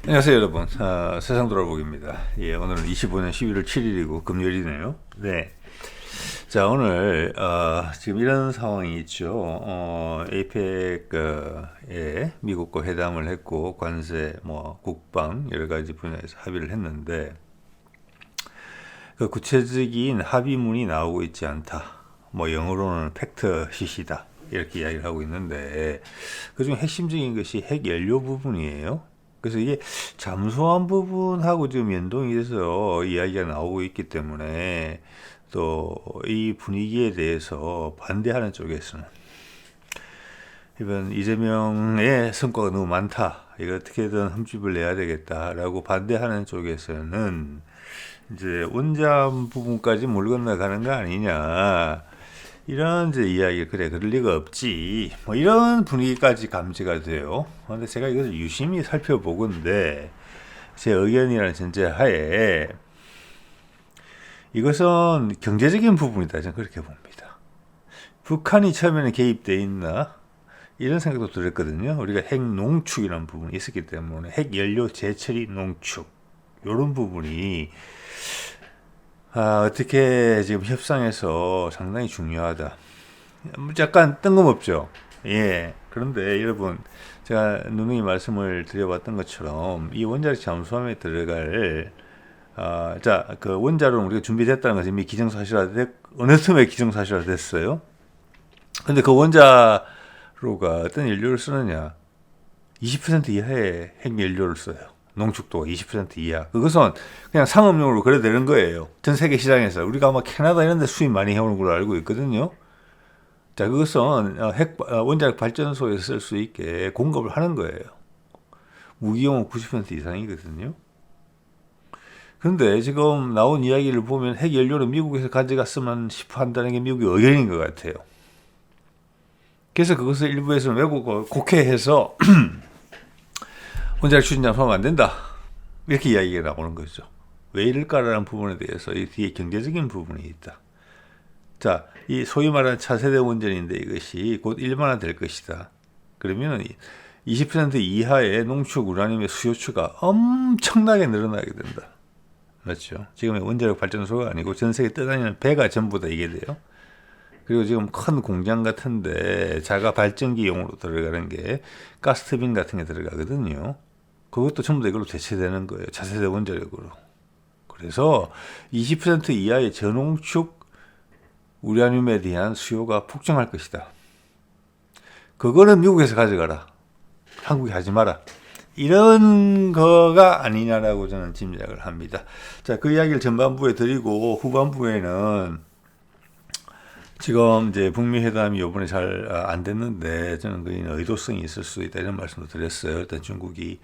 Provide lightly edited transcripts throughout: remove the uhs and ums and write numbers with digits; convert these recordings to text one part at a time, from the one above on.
안녕하세요 여러분. 세상 돌아보기입니다. 예, 오늘은 25년 11월 7일이고 금요일이네요. 네. 자, 오늘 지금 이런 상황이 있죠. 에이펙에 미국과 회담을 했고 관세, 국방 여러 가지 분야에서 합의를 했는데 그 구체적인 합의문이 나오고 있지 않다. 영어로는 팩트시시다. 이렇게 이야기를 하고 있는데 그중 핵심적인 것이 핵 연료 부분이에요. 그래서 이게 잠수함 부분하고 지금 연동이 돼서 이야기가 나오고 있기 때문에 또 이 분위기에 대해서 반대하는 쪽에서는 이번 이재명의 성과가 너무 많다. 이거 어떻게든 흠집을 내야 되겠다라고 반대하는 쪽에서는 이제 원잠 부분까지 물 건너가는 거 아니냐. 이런 이제 이야기, 그래, 그럴 리가 없지. 이런 분위기까지 감지가 돼요. 근데 제가 이것을 유심히 살펴보건데, 제 의견이라는 전제 하에, 이것은 경제적인 부분이다. 저는 그렇게 봅니다. 북한이 처음에는 개입되어 있나? 이런 생각도 들었거든요. 우리가 핵 농축이라는 부분이 있었기 때문에, 핵 연료 재처리 농축. 이런 부분이, 어떻게 지금 협상에서 상당히 중요하다. 약간 뜬금없죠. 예. 그런데 여러분, 제가 누누이 말씀을 드려봤던 것처럼 이 원자력 잠수함에 들어갈 그 원자로는 우리가 준비됐다는 것이 이미 어느 틈에 기정사실화 됐어요. 근데 그 원자로가 어떤 연료를 쓰느냐? 20% 이하의 핵 연료를 써요. 농축도가 20% 이하. 그것은 그냥 상업용으로 그래 되는 거예요. 전 세계 시장에서. 우리가 아마 캐나다 이런 데 수입 많이 해오는 걸로 알고 있거든요. 자, 그것은 원자력 발전소에서 쓸 수 있게 공급을 하는 거예요. 무기용은 90% 이상이거든요. 그런데 지금 나온 이야기를 보면 핵 연료를 미국에서 가져갔으면 싶어 한다는 게 미국의 의견인 것 같아요. 그래서 그것을 일부에서는 외국 곡해해서 원자력 추진 잠수하면 안 된다. 이렇게 이야기가 나오는 거죠. 왜 이럴까라는 부분에 대해서 이 뒤에 경제적인 부분이 있다. 자, 이 소위 말하는 차세대 원전인데 이것이 곧 일반화 될 것이다. 그러면 20% 이하의 농축 우라늄의 수요처가 엄청나게 늘어나게 된다. 맞죠? 지금의 원자력 발전소가 아니고 전 세계 떠다니는 배가 전부 다 이게 돼요. 그리고 지금 큰 공장 같은데 자가 발전기용으로 들어가는 게 가스터빈 같은 게 들어가거든요. 그것도 전부 다 이걸로 대체되는 거예요. 차세대 원자력으로. 그래서 20% 이하의 저농축 우라늄에 대한 수요가 폭증할 것이다. 그거는 미국에서 가져가라. 한국이 하지 마라. 이런 거가 아니냐라고 저는 짐작을 합니다. 자, 그 이야기를 전반부에 드리고 후반부에는 지금 이제 북미 회담이 이번에 잘 안 됐는데 저는 그의 의도성이 있을 수 있다 이런 말씀도 드렸어요. 일단 중국이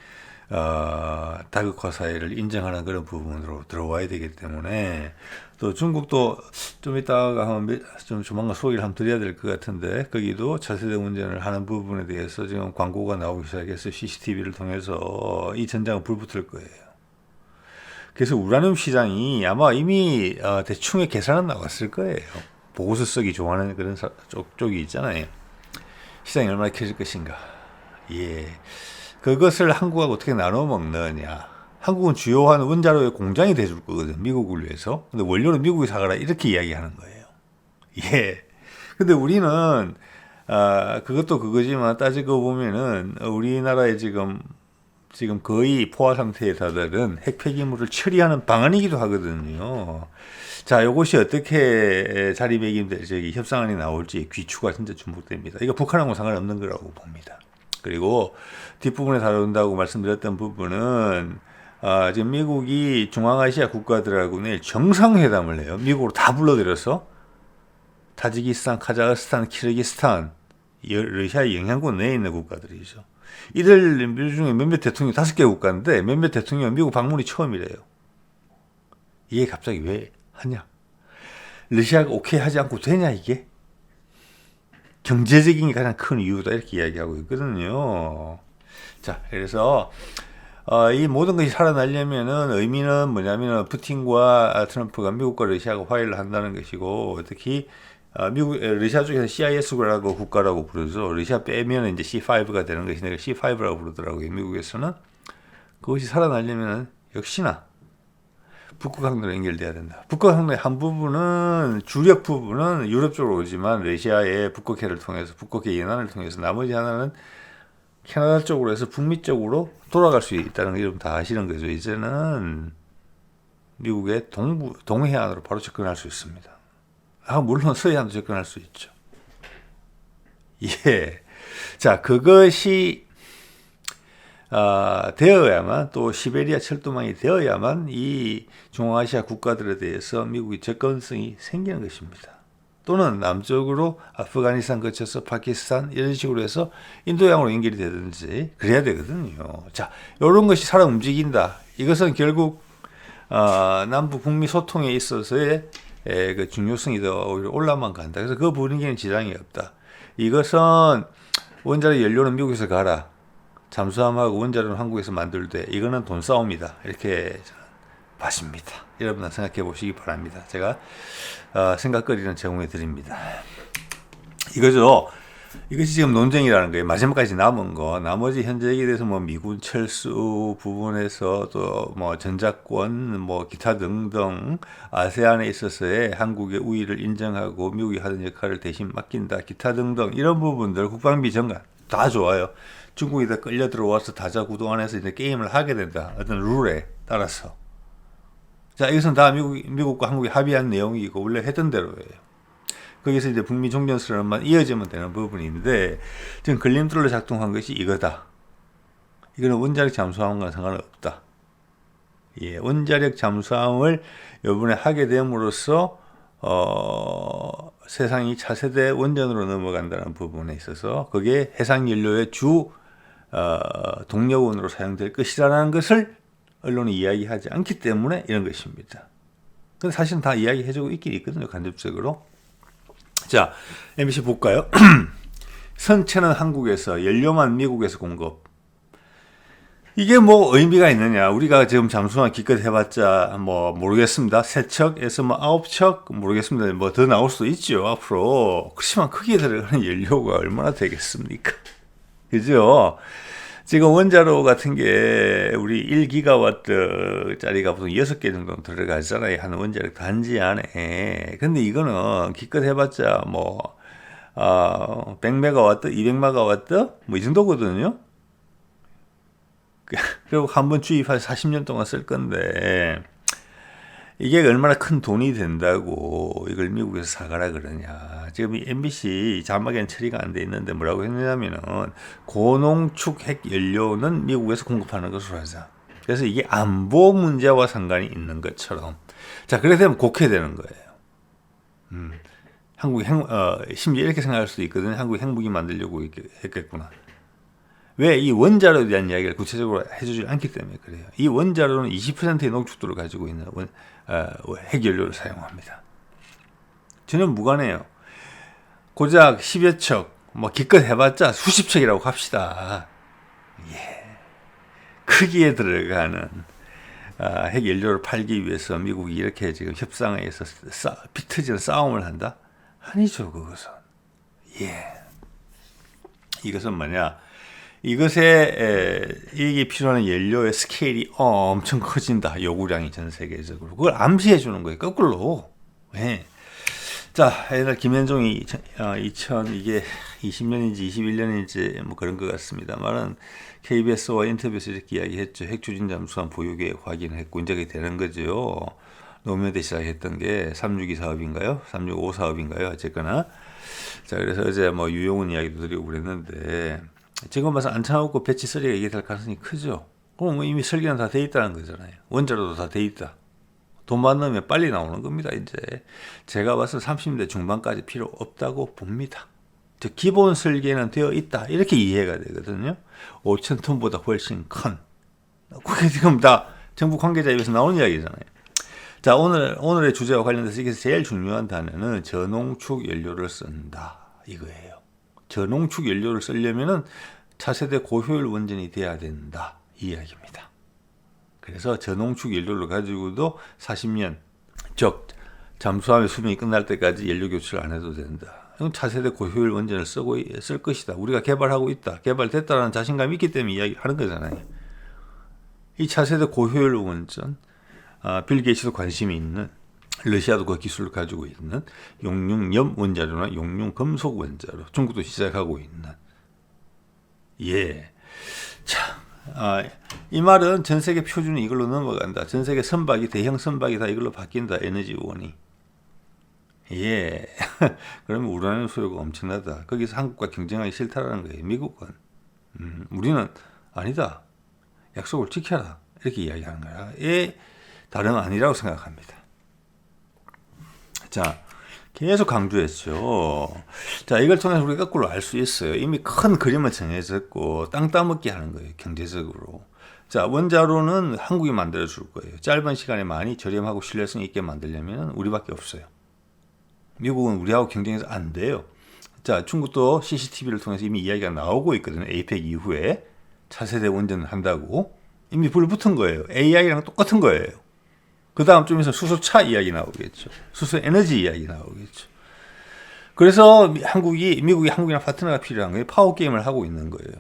다극화 사회를 인정하는 그런 부분으로 들어와야 되기 때문에 또 중국도 좀 이따가 좀 조만간 소개를 한번 드려야 될 것 같은데 거기도 차세대 운전을 하는 부분에 대해서 지금 광고가 나오기 시작해서 CCTV를 통해서 이 전장은 불붙을 거예요. 그래서 우라늄 시장이 아마 이미 대충의 계산은 나왔을 거예요. 보고서 쓰기 좋아하는 그런 쪽이 있잖아요. 시장이 얼마나 커질 것인가. 예. 그것을 한국하고 어떻게 나눠 먹느냐. 한국은 주요한 원자로의 공장이 돼줄 거거든. 미국을 위해서. 근데 원료는 미국이 사가라. 이렇게 이야기하는 거예요. 예. 근데 우리는, 그것도 그거지만 따지고 보면은 우리나라에 지금 거의 포화 상태의 다들은 핵 폐기물을 처리하는 방안이기도 하거든요. 자, 요것이 어떻게 자리매김될지 협상안이 나올지 귀추가 진짜 주목됩니다. 이거 북한하고 상관없는 거라고 봅니다. 그리고 뒷부분에 다룬다고 말씀드렸던 부분은 지금 미국이 중앙아시아 국가들하고 내일 정상회담을 해요. 미국으로 다 불러들여서 타지키스탄, 카자흐스탄, 키르기스탄, 러시아의 영향권 내에 있는 국가들이죠. 이들 중에 몇몇 대통령 5개 국가인데 몇몇 대통령 미국 방문이 처음이래요. 이게 갑자기 왜 하냐? 러시아가 오케이 하지 않고 되냐 이게? 경제적인 게 가장 큰 이유다 이렇게 이야기하고 있거든요. 자, 그래서 이 모든 것이 살아나려면은 의미는 뭐냐면은 푸틴과 트럼프가 미국과 러시아가 화해를 한다는 것이고 특히 러시아 쪽에서 CIS라고 국가라고 부르죠. 러시아 빼면 이제 C5가 되는 것인데 C5라고 부르더라고요. 미국에서는. 그것이 살아나려면 역시나 북극 항로로 연결돼야 된다. 북극 항로의 한 부분은 주력 부분은 유럽 쪽으로 오지만 러시아의 북극해를 통해서 북극해 연안을 통해서 나머지 하나는 캐나다 쪽으로 해서 북미 쪽으로 돌아갈 수 있다는 걸 여러분 다 아시는 거죠. 이제는 미국의 동해안으로 바로 접근할 수 있습니다. 물론 서해안도 접근할 수 있죠. 예. 자, 그것이 되어야만, 또 시베리아 철도망이 되어야만 이 중앙아시아 국가들에 대해서 미국의 접근성이 생기는 것입니다. 또는 남쪽으로 아프가니스탄 거쳐서 파키스탄 이런 식으로 해서 인도양으로 연결이 되든지 그래야 되거든요. 자, 이런 것이 살아 움직인다. 이것은 결국 남북 북미 소통에 있어서의 그 중요성이 더 오히려 올라만 간다. 그래서 그 분위기는 지장이 없다. 이것은 원자력 연료는 미국에서 가라. 잠수함하고 원자로는 한국에서 만들되 이거는 돈 싸움이다. 이렇게 봤습니다. 여러분 생각해 보시기 바랍니다. 제가 생각거리는 제공해 드립니다. 이거죠. 이것이 지금 논쟁이라는 거예요. 마지막까지 남은 거. 나머지 현재에 대해서 뭐 미군 철수 부분에서 또 뭐 전작권 뭐 기타 등등 아세안에 있어서의 한국의 우위를 인정하고 미국이 하던 역할을 대신 맡긴다. 기타 등등 이런 부분들 국방비 정관 다 좋아요. 중국이 다 끌려 들어와서 다자구도 안에서 이제 게임을 하게 된다. 어떤 룰에 따라서. 자, 이것은 다 미국과 한국이 합의한 내용이고 원래 했던 대로예요. 거기서 이제 북미 종전선언만 이어지면 되는 부분인데 지금 걸림돌로 작동한 것이 이거다. 이거는 원자력 잠수함과 상관은 없다. 예, 원자력 잠수함을 이번에 하게 됨으로써 세상이 차세대 원전으로 넘어간다는 부분에 있어서 그게 해상연료의 주 동력원으로 사용될 것이라는 것을 언론이 이야기하지 않기 때문에 이런 것입니다. 근데 사실은 다 이야기해주고 있긴 있거든요. 간접적으로. 자, MBC 볼까요? 선체는 한국에서, 연료만 미국에서 공급. 이게 뭐 의미가 있느냐? 우리가 지금 잠수함 기껏 해봤자 뭐 모르겠습니다. 3척에서 뭐 9척 모르겠습니다. 뭐 더 나올 수도 있죠 앞으로. 그렇지만 크게 들어가는 연료가 얼마나 되겠습니까? 그죠? 지금 원자로 같은 게 우리 1기가와트짜리가 보통 6개 정도 들어가잖아요. 한 원자력 단지 안에. 근데 이거는 기껏 해봤자 뭐 100메가와트, 200메가와트 뭐 이 정도거든요. 그리고 한번 주입해서 40년 동안 쓸 건데 이게 얼마나 큰 돈이 된다고 이걸 미국에서 사가라 그러냐. 지금 이 MBC 자막에는 처리가 안 돼 있는데 뭐라고 했냐면은 고농축 핵연료는 미국에서 공급하는 것으로 하자. 그래서 이게 안보 문제와 상관이 있는 것처럼. 자, 그렇게 되면 곡해되는 거예요. 한국이 심지어 이렇게 생각할 수도 있거든요. 한국이 핵무기 만들려고 했겠구나. 왜 이 원자로에 대한 이야기를 구체적으로 해주지 않기 때문에 그래요. 이 원자로는 20%의 농축도를 가지고 있는 핵연료를 사용합니다. 전혀 무관해요. 고작 10여 척, 뭐 기껏 해봤자 수십 척이라고 합시다. 예. 크기에 들어가는 핵연료를 팔기 위해서 미국이 이렇게 지금 협상에서 비트지는 싸움을 한다? 아니죠, 그것은. 예. 이것은 뭐냐? 이것에 이게 필요한 연료의 스케일이 엄청 커진다. 요구량이 전 세계적으로. 그걸 암시해 주는 거예요. 거꾸로. 네. 자, 옛날 김현종이 이게 20년인지 21년인지 뭐 그런 것 같습니다만은 KBS와 인터뷰에서 이렇게 이야기했죠. 핵추진 잠수함 보유계획 확인했고 이제 그게 되는 거죠. 노무현 때 시작했던 게 362 사업인가요? 365 사업인가요? 어쨌거나. 자, 그래서 어제 뭐 유용훈 이야기도 드리고 그랬는데 지금 봐서 안창호고 배치 설계가 이게 될 가능성이 크죠. 그럼 이미 설계는 다 돼 있다는 거잖아요. 원자로도 다 돼 있다. 돈만 넣으면 빨리 나오는 겁니다. 이제 제가 봐서 30대 중반까지 필요 없다고 봅니다. 즉 기본 설계는 되어 있다. 이렇게 이해가 되거든요. 5,000톤보다 훨씬 큰. 그게 지금 다 정부 관계자 입에서 나오는 이야기잖아요. 자, 오늘의 주제와 관련돼서 이게 제일 중요한 단어는 저농축 연료를 쓴다. 이거예요. 저농축 연료를 쓰려면은 차세대 고효율 원전이 돼야 된다. 이 이야기입니다. 그래서 저농축 연료를 가지고도 40년, 즉 잠수함의 수명이 끝날 때까지 연료 교체를 안 해도 된다. 이건 차세대 고효율 원전을 쓸 것이다. 우리가 개발하고 있다. 개발됐다는 자신감이 있기 때문에 이야기하는 거잖아요. 이 차세대 고효율 원전, 빌 게이츠도 관심이 있는, 러시아도 그 기술을 가지고 있는 용융염 원자료나 용융금속 원자로 중국도 시작하고 있는. 예. 자, 이 말은 전 세계 표준이 이걸로 넘어간다. 전 세계 선박이, 대형 선박이 다 이걸로 바뀐다. 에너지원이. 예. 그러면 우라늄 소요가 엄청나다. 거기서 한국과 경쟁하기 싫다라는 거예요. 미국은. 우리는 아니다. 약속을 지켜라. 이렇게 이야기하는 거야. 예. 다름 아니라고 생각합니다. 자, 계속 강조했죠. 자, 이걸 통해서 우리가 거꾸로 알 수 있어요. 이미 큰 그림은 정해졌고 땅 따먹기 하는 거예요. 경제적으로. 자, 원자로는 한국이 만들어줄 거예요. 짧은 시간에 많이 저렴하고 신뢰성 있게 만들려면 우리밖에 없어요. 미국은 우리하고 경쟁해서 안 돼요. 자, 중국도 CCTV를 통해서 이미 이야기가 나오고 있거든요. 에이펙 이후에 차세대 원전을 한다고. 이미 불 붙은 거예요. AI랑 똑같은 거예요. 그 다음 좀 있으면 수소차 이야기 나오겠죠. 수소 에너지 이야기 나오겠죠. 그래서 미국이 한국이랑 파트너가 필요한 거예요. 파워게임을 하고 있는 거예요.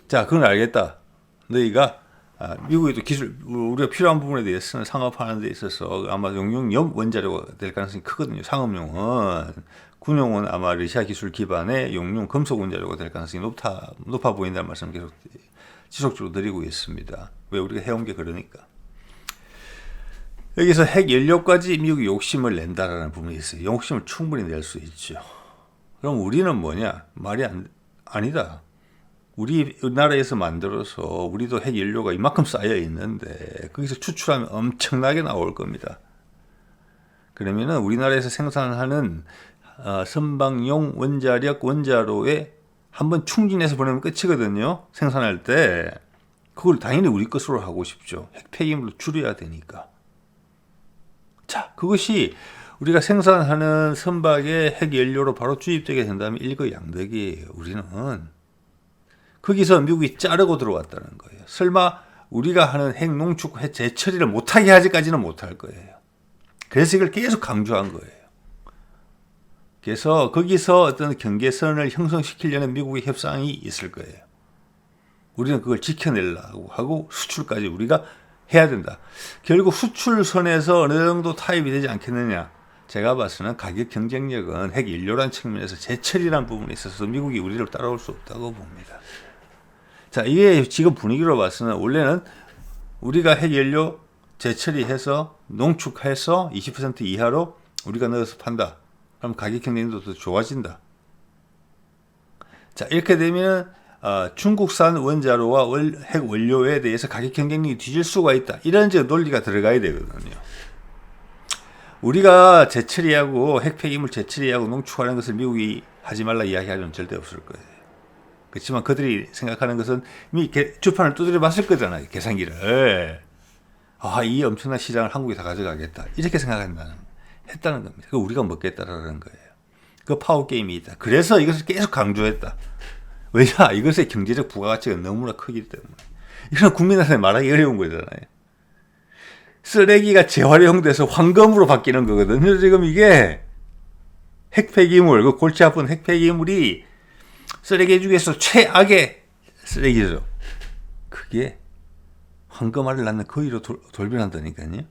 자, 그건 알겠다. 너희가, 미국이 또 기술, 우리가 필요한 부분에 대해서는 상업하는 데 있어서 아마 용융염 원자료가 될 가능성이 크거든요. 상업용은. 군용은 아마 러시아 기술 기반의 용융 금속 원자료가 될 가능성이 높아 보인다는 말씀을 계속 지속적으로 드리고 있습니다. 왜 우리가 해온 게 그러니까. 여기서 핵 연료까지 미국이 욕심을 낸다라는 부분이 있어요. 욕심을 충분히 낼 수 있죠. 그럼 우리는 뭐냐? 말이 아니다. 우리나라에서 만들어서 우리도 핵 연료가 이만큼 쌓여 있는데 거기서 추출하면 엄청나게 나올 겁니다. 그러면은 우리나라에서 생산하는 선박용 원자력 원자로에 한번 충진해서 보내면 끝이거든요. 생산할 때 그걸 당연히 우리 것으로 하고 싶죠. 핵 폐기물로 줄여야 되니까. 자, 그것이 우리가 생산하는 선박의 핵 연료로 바로 주입되게 된다면 일거양득이에요. 우리는 거기서 미국이 자르고 들어왔다는 거예요. 설마 우리가 하는 핵 농축, 핵 재처리를 못하게 하지까지는 못할 거예요. 그래서 이걸 계속 강조한 거예요. 그래서 거기서 어떤 경계선을 형성시키려는 미국의 협상이 있을 거예요. 우리는 그걸 지켜내려고 하고 수출까지 우리가 해야 된다. 결국 수출선에서 어느 정도 타협이 되지 않겠느냐. 제가 봐서는 가격 경쟁력은 핵 연료란 측면에서 재처리란 부분에 있어서 미국이 우리를 따라올 수 없다고 봅니다. 자, 이게 지금 분위기로 봐서는 원래는 우리가 핵 연료 재처리해서 농축해서 20% 이하로 우리가 넣어서 판다. 그럼 가격 경쟁력도 더 좋아진다. 자, 이렇게 되면 중국산 원자로와 핵 원료에 대해서 가격 경쟁력이 뒤질 수가 있다. 이런 논리가 들어가야 되거든요. 우리가 재처리하고 핵 폐기물 재처리하고 농축하는 것을 미국이 하지 말라 이야기하려면 절대 없을 거예요. 그렇지만 그들이 생각하는 것은 이미 주판을 두드려 봤을 거잖아요. 계산기를. 이 엄청난 시장을 한국이 다 가져가겠다. 이렇게 했다는 겁니다. 그 우리가 먹겠다라는 거예요. 그 파워게임이 있다. 그래서 이것을 계속 강조했다. 왜냐? 이것의 경제적 부가가치가 너무나 크기 때문에. 이건 국민한테 말하기 어려운 거잖아요. 쓰레기가 재활용돼서 황금으로 바뀌는 거거든요. 지금 이게 핵폐기물, 그 골치 아픈 핵폐기물이 쓰레기 중에서 최악의 쓰레기죠. 그게 황금알을 낳는 거위로 돌변한다니까요.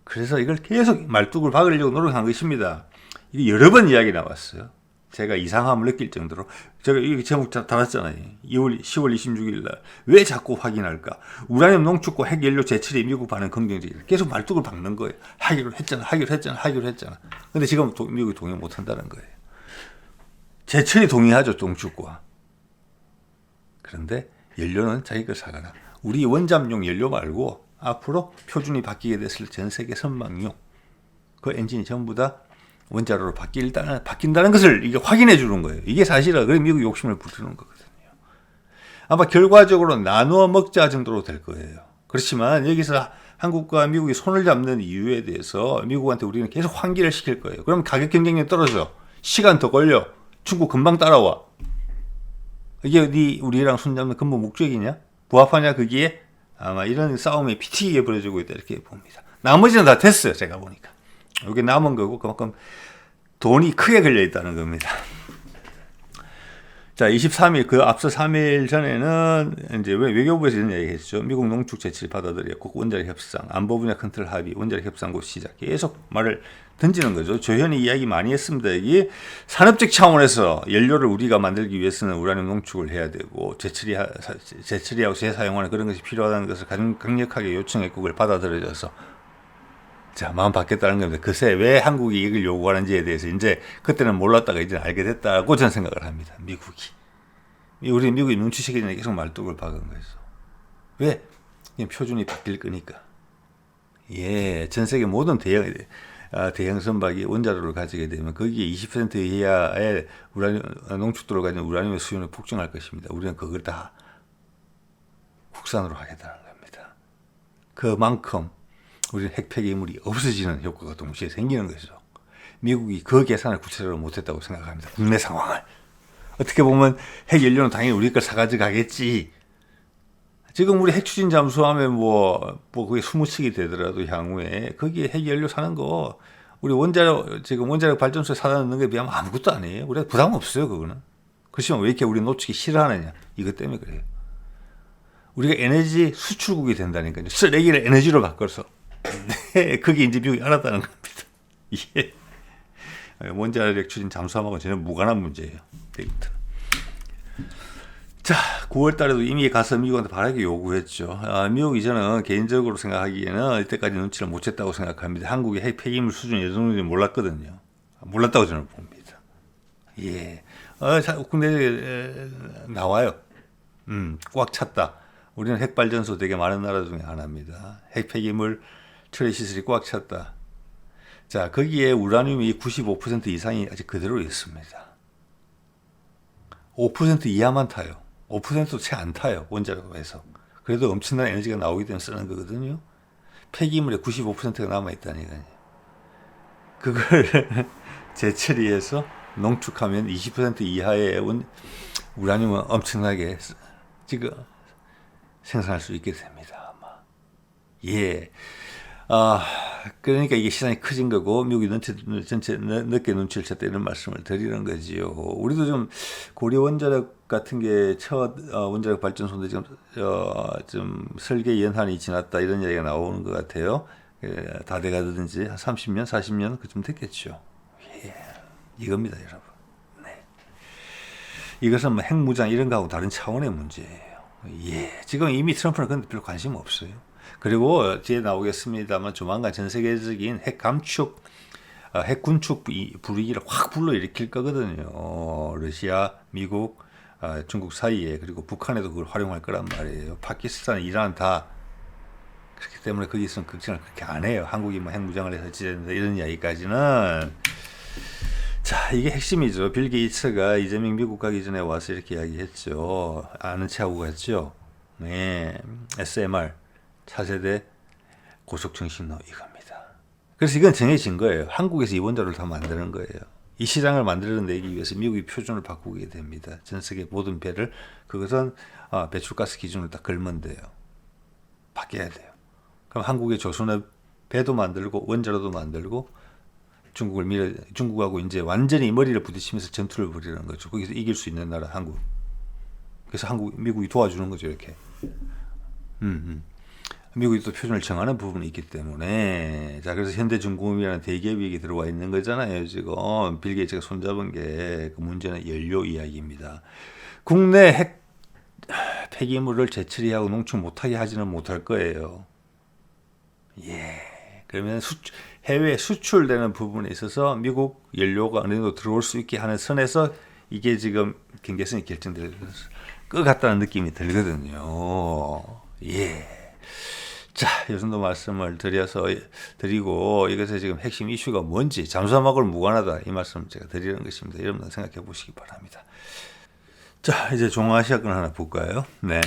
그래서 이걸 계속 말뚝을 박으려고 노력한 것입니다. 이게 여러 번 이야기 나왔어요. 제가 이상함을 느낄 정도로. 제가 이 제목 달았잖아요. 10월 26일 날. 왜 자꾸 확인할까? 우라늄 농축과 핵 연료 재처리 미국 반응 긍정적이다. 계속 말뚝을 박는 거예요. 하기로 했잖아. 근데 지금 미국이 동의 못 한다는 거예요. 재처리 동의하죠. 농축과. 그런데 연료는 자기 걸 사가라. 우리 원잠용 연료 말고 앞으로 표준이 바뀌게 됐을 전 세계 선박용 그 엔진이 전부 다 원자로로 바뀐다는 것을 이게 확인해 주는 거예요. 이게 사실은 그래 미국 욕심을 부르는 거거든요. 아마 결과적으로 나누어 먹자 정도로 될 거예요. 그렇지만 여기서 한국과 미국이 손을 잡는 이유에 대해서 미국한테 우리는 계속 환기를 시킬 거예요. 그럼 가격 경쟁력이 떨어져. 시간 더 걸려. 중국 금방 따라와. 이게 우리랑 손잡는 근본 목적이냐? 부합하냐 거기에? 아마 이런 싸움이 피튀기게 벌어지고 있다 이렇게 봅니다. 나머지는 다 됐어요. 제가 보니까. 이게 남은 거고 그만큼 돈이 크게 걸려 있다는 겁니다. 자, 23일 그 앞서 3일 전에는 이제 외교부에서 이런 얘기했죠. 미국 농축 제치를 받아들였고 원자력 협상, 안보 분야 컨트롤 합의, 원자력 협상 곧 시작. 계속 말을 던지는 거죠. 조현이 이야기 많이 했습니다. 이게 산업적 차원에서 연료를 우리가 만들기 위해서는 우라늄 농축을 해야 되고 재처리하고 재사용하는 그런 것이 필요하다는 것을 강력하게 요청했고 그걸 받아들여져서 자, 마음 바뀌었다는 겁니다. 글쎄 왜 한국이 이걸 요구하는지에 대해서 이제 그때는 몰랐다가 이제 알게 됐다고 저는 생각을 합니다. 미국이. 우리 미국이 눈치채기전에 계속 말뚝을 박은 거죠. 왜? 그냥 표준이 바뀔 거니까. 예, 전 세계 모든 대형 선박이 원자로를 가지게 되면 거기에 20% 이하의 농축도를 가진 우라늄의 수요는 폭증할 것입니다. 우리는 그걸 다 국산으로 하겠다는 겁니다. 그만큼 우리는 핵 폐기물이 없어지는 효과가 동시에 생기는 거죠. 미국이 그 계산을 구체적으로 못했다고 생각합니다. 국내 상황을. 어떻게 보면 핵 연료는 당연히 우리 걸 사가지고 가겠지. 지금 우리 핵 추진 잠수하면 그게 20척이 되더라도 향후에 거기에 핵 연료 사는 거 우리 지금 원자력 발전소에 사다 넣는 것에 비하면 아무것도 아니에요. 우리가 부담 없어요, 그거는. 그렇지만 왜 이렇게 우리 놓치기 싫어하느냐. 이것 때문에 그래요. 우리가 에너지 수출국이 된다니까요. 쓰레기를 에너지로 바꿔서. 네, 그게 이제 미국이 알았다는 겁니다. 예. 원자력 추진 잠수함하고 전혀 무관한 문제예요. 자, 9월 달에도 이미 가서 미국한테 바라게 요구했죠. 미국이 저는 개인적으로 생각하기에는 이때까지 눈치를 못 챘다고 생각합니다. 한국의 핵 폐기물 수준이 이 정도인지 몰랐거든요. 몰랐다고 저는 봅니다. 예. 국내에 나와요. 꽉 찼다. 우리는 핵발전소 되게 많은 나라 중에 하나입니다. 핵 폐기물 처리 시설이 꽉 찼다. 자, 거기에 우라늄이 95% 이상이 아직 그대로 있습니다. 5% 이하만 타요. 5%도 채 안 타요. 원자력에서. 그래도 엄청난 에너지가 나오기 때문에 쓰는 거거든요. 폐기물의 95%가 남아있다니까요. 그걸 재처리해서 농축하면 20% 이하의 우라늄은 엄청나게 지금 생산할 수 있게 됩니다. 아마. 예. 그러니까 이게 시장이 커진 거고 미국이 전체 늦게 눈치를 챘다 이런 말씀을 드리는 거지요. 우리도 좀 고려 원자력 같은 게 첫 원자력 발전소인데 좀 설계 연한이 지났다 이런 얘기가 나오는 것 같아요. 다 돼가든지 한 30년, 40년 그쯤 됐겠죠. 예. 이겁니다, 여러분. 네. 이것은 뭐 핵무장 이런 거하고 다른 차원의 문제예요. 예. 지금 이미 트럼프는 그런 데 별로 관심 없어요. 그리고 뒤에 나오겠습니다만 조만간 전 세계적인 핵 감축, 핵 군축 분위기를 확 불러일으킬 거거든요. 러시아, 미국, 중국 사이에 그리고 북한에도 그걸 활용할 거란 말이에요. 파키스탄, 이란 다 그렇기 때문에 거기서는 걱정을 그렇게 안 해요. 한국이 뭐 핵무장을 해서 지낸다 이런 이야기까지는. 자, 이게 핵심이죠. 빌 게이츠가 이재명 미국 가기 전에 와서 이렇게 이야기했죠. 아는 체하고 갔죠. 네, SMR. 차세대 고속정신로 이겁니다. 그래서 이건 정해진 거예요. 한국에서 이 원자로를 다 만드는 거예요. 이 시장을 만들어내기 위해서 미국이 표준을 바꾸게 됩니다. 전 세계 모든 배를 그것은 배출가스 기준을 딱 걸면 돼요. 바뀌어야 돼요. 그럼 한국의 조선업 배도 만들고 원자로도 만들고 중국하고 이제 완전히 머리를 부딪히면서 전투를 벌이는 거죠. 거기서 이길 수 있는 나라 한국. 그래서 미국이 도와주는 거죠, 이렇게. 미국이 또 표준을 정하는 부분이 있기 때문에. 자, 그래서 현대중공업이라는 대기업이 여기 들어와 있는 거잖아요, 지금. 빌 게이츠가 손잡은 게. 그 문제는 연료 이야기입니다. 국내 핵 폐기물을 재처리하고 농축 못하게 하지는 못할 거예요. 예. 그러면 해외 수출되는 부분에 있어서 미국 연료가 어느 정도 들어올 수 있게 하는 선에서 이게 지금 경계선이 결정될 것 같다는 느낌이 들거든요. 예. 자, 이 정도 말씀을 드리고 이것의 지금 핵심 이슈가 뭔지 잠수함하고는 무관하다 이 말씀을 제가 드리는 것입니다. 여러분 생각해 보시기 바랍니다. 자, 이제 중앙아시아권 하나 볼까요? 네.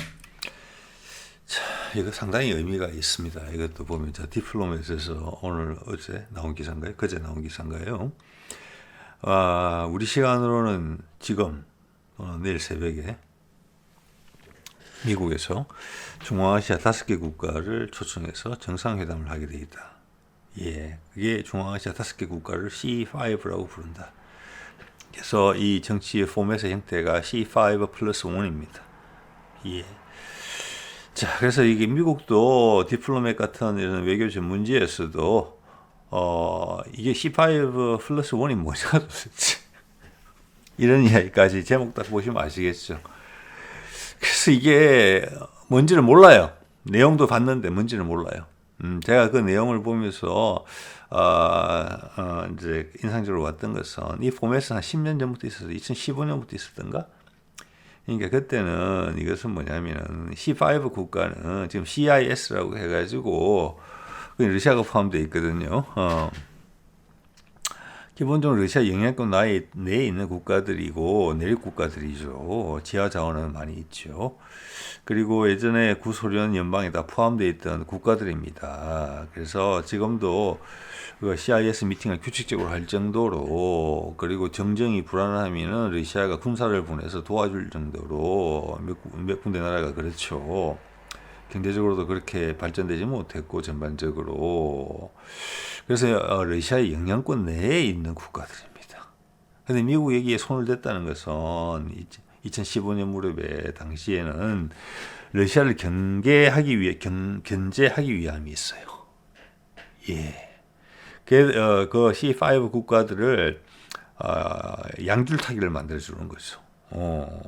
자, 이거 상당히 의미가 있습니다. 이것도 보면 디플로맷에서 어제 나온 기사인가요? 그제 나온 기사인가요? 우리 시간으로는 지금 내일 새벽에 미국에서 중앙아시아 5개 국가를 초청해서 정상회담을 하게 되어 있다. 예, 그게 중앙아시아 5개 국가를 C5라고 부른다. 그래서 이 정치의 포맷의 형태가 C5 플러스 1입니다. 예. 자, 그래서 이게 미국도 디플로맷 같은 이런 외교 전문지에서도 이게 C5 플러스 1이 뭐냐 도대체 이런 이야기까지 제목 딱 보시면 아시겠죠. 그래서 이게 뭔지를 몰라요. 내용도 봤는데 뭔지를 몰라요. 제가 그 내용을 보면서 이제 인상적으로 왔던 것은 이 포맷은 한 10년 전부터 있어서 2015년부터 있었던가? 그러니까 그때는 이것은 뭐냐면은 C5 국가는 지금 CIS라고 해가지고 러시아가 포함되어 있거든요. 기본적으로 러시아 영향권 내에 있는 국가들이고 내륙 국가들이죠. 지하 자원은 많이 있죠. 그리고 예전에 구소련 연방에 다 포함되어 있던 국가들입니다. 그래서 지금도 그 CIS 미팅을 규칙적으로 할 정도로, 그리고 정정이 불안하면은 러시아가 군사를 보내서 도와줄 정도로 몇 군데 나라가 그렇죠. 경제적으로도 그렇게 발전되지 못했고 전반적으로. 그래서 러시아의 영향권 내에 있는 국가들입니다. 근데 미국 여기에 손을 댔다는 것은 2015년 무렵에 당시에는 러시아를 견제하기 위함이 있어요. 예. 그 C5 국가들을 양줄타기를 만들어주는 거죠.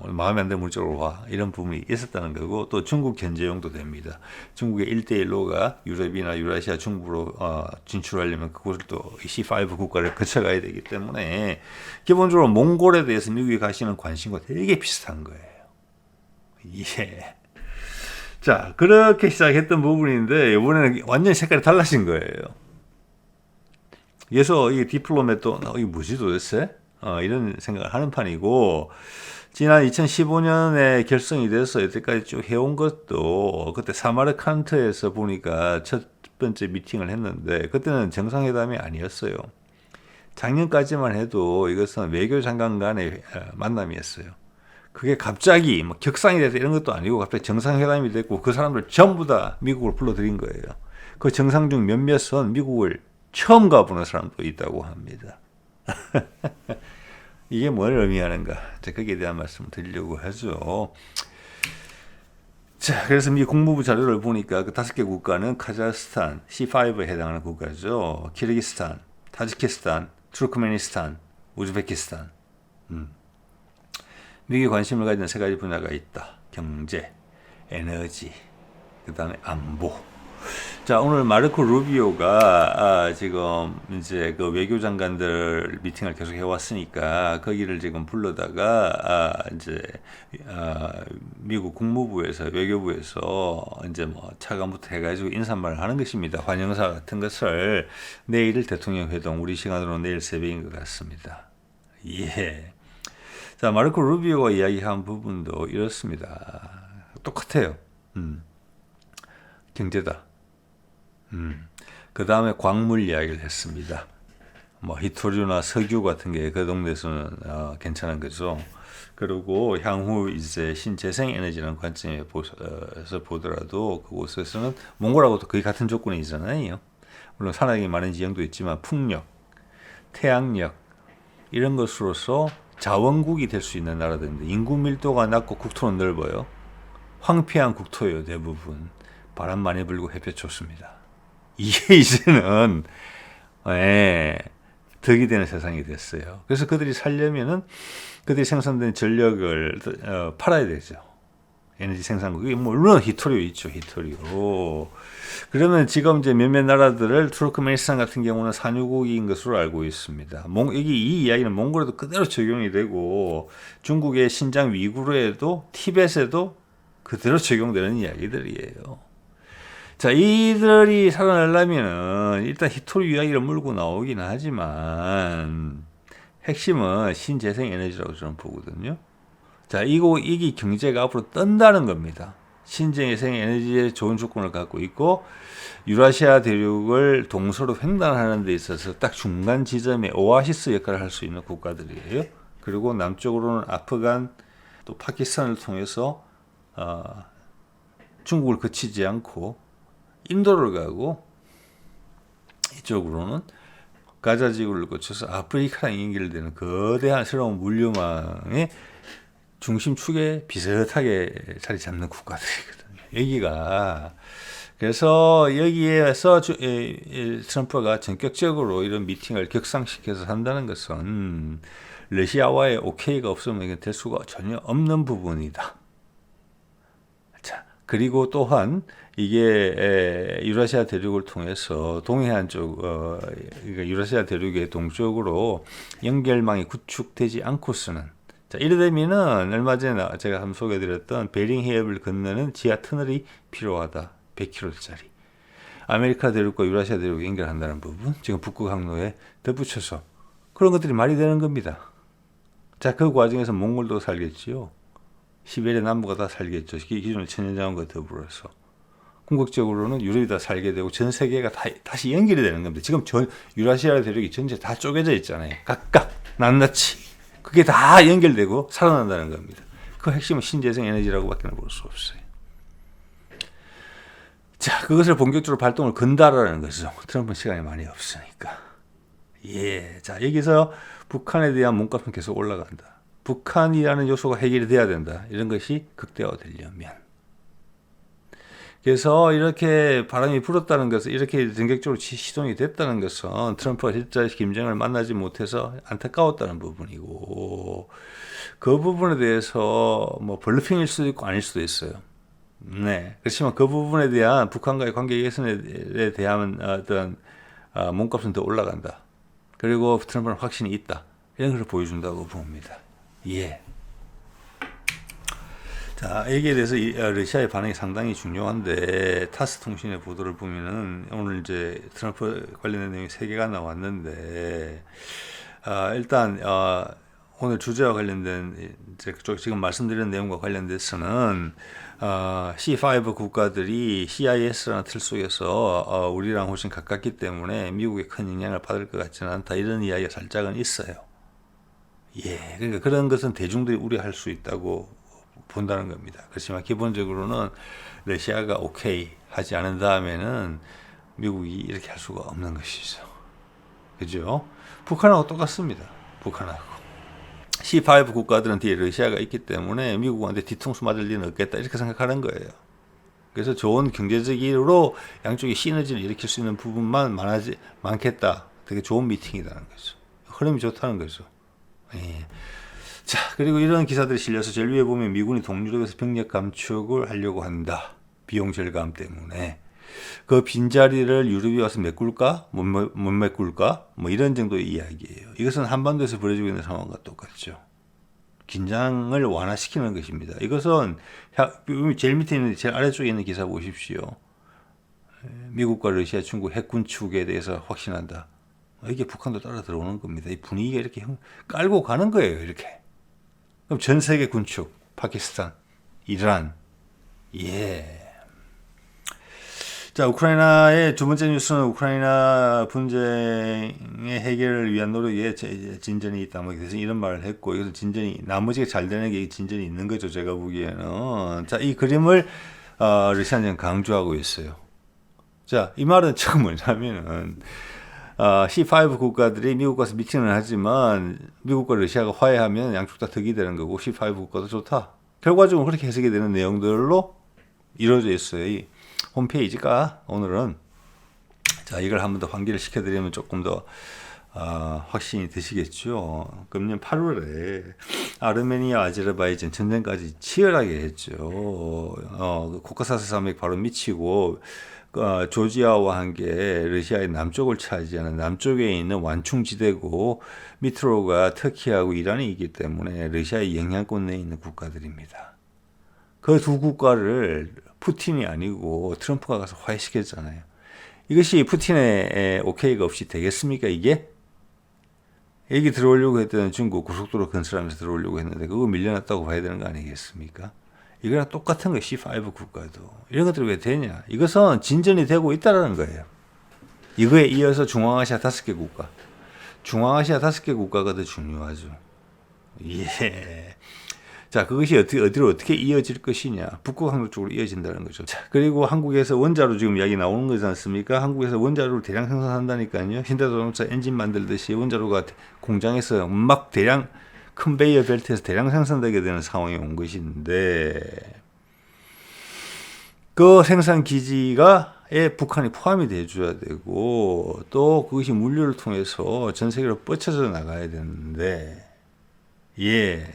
마음에 안 드는 물적으로 와. 이런 부분이 있었다는 거고, 또 중국 견제용도 됩니다. 중국의 1대1로가 유럽이나 유라시아 중부로 진출하려면 그곳을 또 C5 국가를 거쳐가야 되기 때문에 기본적으로 몽골에 대해서 미국이 가시는 관심과 되게 비슷한 거예요. 예. 자, 그렇게 시작했던 부분인데 이번에는 완전히 색깔이 달라진 거예요. 그래서 이 디플로맷도 이게 뭐지 도대체? 이런 생각을 하는 판이고, 지난 2015년에 결성이 돼서 여태까지 쭉 해온 것도 그때 사마르칸트에서 보니까 첫 번째 미팅을 했는데 그때는 정상회담이 아니었어요. 작년까지만 해도 이것은 외교장관 간의 만남이었어요. 그게 갑자기 뭐 격상이 돼서 이런 것도 아니고 갑자기 정상회담이 됐고 그 사람들 전부 다 미국을 불러들인 거예요. 그 정상 중 몇몇은 미국을 처음 가보는 사람도 있다고 합니다. 이게 뭘 의미하는가? 거기에 대한 말씀을 드리려고 하죠. 자, 그래서 미 국무부 자료를 보니까 그 5개 국가는 카자흐스탄, C5에 해당하는 국가죠. 키르기스탄, 타지키스탄, 투르크메니스탄, 우즈베키스탄. 미국이 관심을 가지는 3가지 분야가 있다. 경제, 에너지, 그 다음에 안보. 자, 오늘 마르코 루비오가 지금 이제 그 외교장관들 미팅을 계속 해왔으니까 거기를 지금 불러다가 이제 미국 국무부에서 외교부에서 이제 뭐 차관부터 해가지고 인사말을 하는 것입니다. 환영사 같은 것을 내일 대통령 회동, 우리 시간으로 내일 새벽인 것 같습니다. 예. 자, 마르코 루비오가 이야기한 부분도 이렇습니다. 똑같아요. 경제다. 그 다음에 광물 이야기를 했습니다. 뭐 히토류나 석유 같은 게 그 동네에서는 괜찮은 거죠. 그리고 향후 이제 신재생 에너지라는 관점에서 보더라도 그곳에서는 몽골하고도 거의 같은 조건이잖아요. 물론 산악이 많은 지형도 있지만 풍력, 태양력 이런 것으로서 자원국이 될 수 있는 나라들인데 인구 밀도가 낮고 국토는 넓어요. 황폐한 국토예요. 대부분 바람 많이 불고 햇볕 좋습니다. 이게 이제는 덕이 되는 세상이 됐어요. 그래서 그들이 살려면은 그들이 생산된 전력을 팔아야 되죠. 에너지 생산국이 물론 히토류 있죠. 히토류. 그러면 지금 이제 몇몇 나라들을 투르크메니스탄 같은 경우는 산유국인 것으로 알고 있습니다. 이 이야기는 몽골에도 그대로 적용이 되고 중국의 신장 위구르에도 티벳에도 그대로 적용되는 이야기들이에요. 자, 이들이 살아나려면은 일단 히토류 이야기를 물고 나오긴 하지만 핵심은 신재생 에너지라고 저는 보거든요. 자, 이게 경제가 앞으로 뜬다는 겁니다. 신재생 에너지의 좋은 조건을 갖고 있고 유라시아 대륙을 동서로 횡단하는 데 있어서 딱 중간 지점에 오아시스 역할을 할 수 있는 국가들이에요. 그리고 남쪽으로는 아프간 또 파키스탄을 통해서 중국을 거치지 않고 인도를 가고 이쪽으로는 가자 지구를 거쳐서 아프리카랑 연결되는 거대한 새로운 물류망의 중심축에 비슷하게 자리 잡는 국가들이거든요. 여기가 그래서 여기에서 트럼프가 전격적으로 이런 미팅을 격상시켜서 한다는 것은 러시아와의 오케이가 없으면 이게 될 수가 전혀 없는 부분이다. 자, 그리고 또한 이게 유라시아 대륙을 통해서 동해안 쪽, 그러니까 유라시아 대륙의 동쪽으로 연결망이 구축되지 않고서는, 자, 이래 되면은 얼마 전에 제가 한번 소개해드렸던 베링 해협을 건너는 지하 터널이 필요하다. 100km짜리. 아메리카 대륙과 유라시아 대륙을 연결한다는 부분, 지금 북극 항로에 덧붙여서 그런 것들이 말이 되는 겁니다. 자, 그 과정에서 몽골도 살겠지요. 시베리아 남부가 다 살겠죠. 기존의 천연자원과 더불어서. 궁극적으로는 유럽이 다 살게 되고 전 세계가 다시 연결이 되는 겁니다. 지금 유라시아 대륙이 전체 다 쪼개져 있잖아요. 각각 낱낱이. 그게 다 연결되고 살아난다는 겁니다. 그 핵심은 신재생 에너지라고밖에 볼 수 없어요. 자, 그것을 본격적으로 발동을 건다라는 거죠. 트럼프는 시간이 많이 없으니까. 예. 자, 여기서 북한에 대한 몸값은 계속 올라간다. 북한이라는 요소가 해결이 돼야 된다. 이런 것이 극대화되려면. 그래서 이렇게 바람이 불었다는 것은, 이렇게 전격적으로 시동이 됐다는 것은 트럼프가 진짜 김정은을 만나지 못해서 안타까웠다는 부분이고, 그 부분에 대해서 뭐 블러핑일 수도 있고 아닐 수도 있어요. 네. 그렇지만 그 부분에 대한 북한과의 관계 개선에 대한 어떤 몸값은 더 올라간다. 그리고 트럼프는 확신이 있다. 이런 것을 보여준다고 봅니다. 예. 자, 여기에 대해서 러시아의 반응이 상당히 중요한데, 타스 통신의 보도를 보면은 오늘 이제 트럼프 관련된 내용이 3개가 나왔는데, 일단 오늘 주제와 관련된 지금 말씀드린 내용과 관련돼서는 C5 국가들이 CIS라는 틀 속에서 우리랑 훨씬 가깝기 때문에 미국에 큰 영향을 받을 것 같지는 않다. 이런 이야기가 살짝은 있어요. 예, 그러니까 그런 것은 대중들이 우려할 수 있다고 본다는 겁니다. 그렇지만 기본적으로는 러시아가 오케이 하지 않은 다음에는 미국이 이렇게 할 수가 없는 것이죠. 그죠? 북한하고 똑같습니다. 북한하고. C5 국가들은 뒤에 러시아가 있기 때문에 미국한테 뒤통수 맞을 일은 없겠다. 이렇게 생각하는 거예요. 그래서 좋은 경제적으로 양쪽이 시너지를 일으킬 수 있는 부분만 많겠다. 되게 좋은 미팅이라는 거죠. 흐름이 좋다는 거죠. 예. 자, 그리고 이런 기사들이 실려서 제일 위에 보면 미군이 동유럽에서 병력 감축을 하려고 한다. 비용 절감 때문에. 그 빈자리를 유럽이 와서 메꿀까? 못 메꿀까? 뭐 이런 정도의 이야기예요. 이것은 한반도에서 벌어지고 있는 상황과 똑같죠. 긴장을 완화시키는 것입니다. 이것은 제일 밑에 있는, 제일 아래쪽에 있는 기사 보십시오. 미국과 러시아, 중국 핵군축에 대해서 확신한다. 이게 북한도 따라 들어오는 겁니다. 이 분위기가 이렇게 깔고 가는 거예요. 이렇게. 그럼 전 세계 군축, 파키스탄, 이란, 예. 자, 우크라이나의 두 번째 뉴스는 우크라이나 분쟁의 해결을 위한 노력에 진전이 있다. 뭐 그래서 이런 말을 했고, 이것은 진전이 나머지가 잘 되는 게 진전이 있는 거죠. 제가 보기에는. 자, 이 그림을 러시아는 강조하고 있어요. 자, 이 말은 지금 뭐냐면은 C5 국가들이 미국과 미팅을 하지만 미국과 러시아가 화해하면 양쪽 다 득이 되는 거고 C5 국가도 좋다. 결과적으로 그렇게 해석이 되는 내용들로 이루어져 있어요. 이 홈페이지가 오늘은. 자, 이걸 한 번 더 환기를 시켜드리면 조금 더 확신이 드시겠죠. 금년 8월에 아르메니아, 아제르바이잔 전쟁까지 치열하게 했죠. 코카사스 산맥 바로 미치고 조지아와 함께 러시아의 남쪽을 차지하는 남쪽에 있는 완충지대고 밑으로가 터키하고 이란이 있기 때문에 러시아의 영향권 내에 있는 국가들입니다. 그 두 국가를 푸틴이 아니고 트럼프가 가서 화해시켰잖아요. 이것이 푸틴의 오케이가 없이 되겠습니까? 이게? 여기 들어오려고 했던 중국 고속도로 건설하면서 들어오려고 했는데 그거 밀려났다고 봐야 되는 거 아니겠습니까? 이거랑 똑같은 거 C5 국가도. 이런 것들이 왜 되냐? 이것은 진전이 되고 있다는 거예요. 이거에 이어서 중앙아시아 5개 국가. 중앙아시아 5개 국가가 더 중요하죠. 예. 자, 그것이 어디로 어떻게 이어질 것이냐. 북극 항로 쪽으로 이어진다는 거죠. 자, 그리고 한국에서 원자로 지금 이야기 나오는 거지 않습니까? 한국에서 원자로를 대량 생산한다니까요. 현대자동차 엔진 만들듯이 원자로가 공장에서 막 대량 컨베이어 벨트에서 대량 생산되게 되는 상황이 온 것인데, 그 생산 기지가에 북한이 포함이 돼줘야 되고, 또 그것이 물류를 통해서 전 세계로 뻗쳐져 나가야 되는데, 예.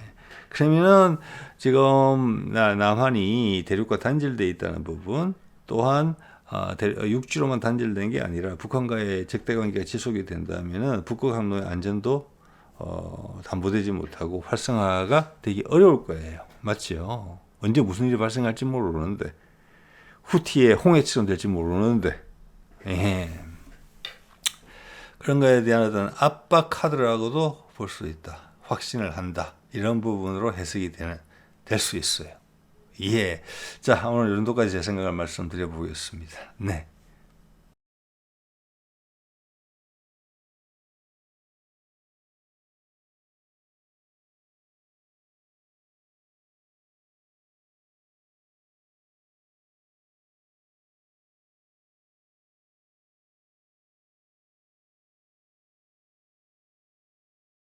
그러면은 지금 남한이 대륙과 단절되어 있다는 부분, 또한 육지로만 단절된 게 아니라 북한과의 적대 관계가 지속이 된다면은 북극 항로의 안전도 담보되지 못하고 활성화가 되기 어려울 거예요. 맞죠? 언제 무슨 일이 발생할지 모르는데, 후티의 홍해처럼 될지 모르는데, 그런 거에 대한 어떤 압박 카드라고도 볼 수 있다. 확신을 한다. 이런 부분으로 해석이 될 수 있어요. 예. 자, 오늘 이 정도까지 제 생각을 말씀드려 보겠습니다. 네.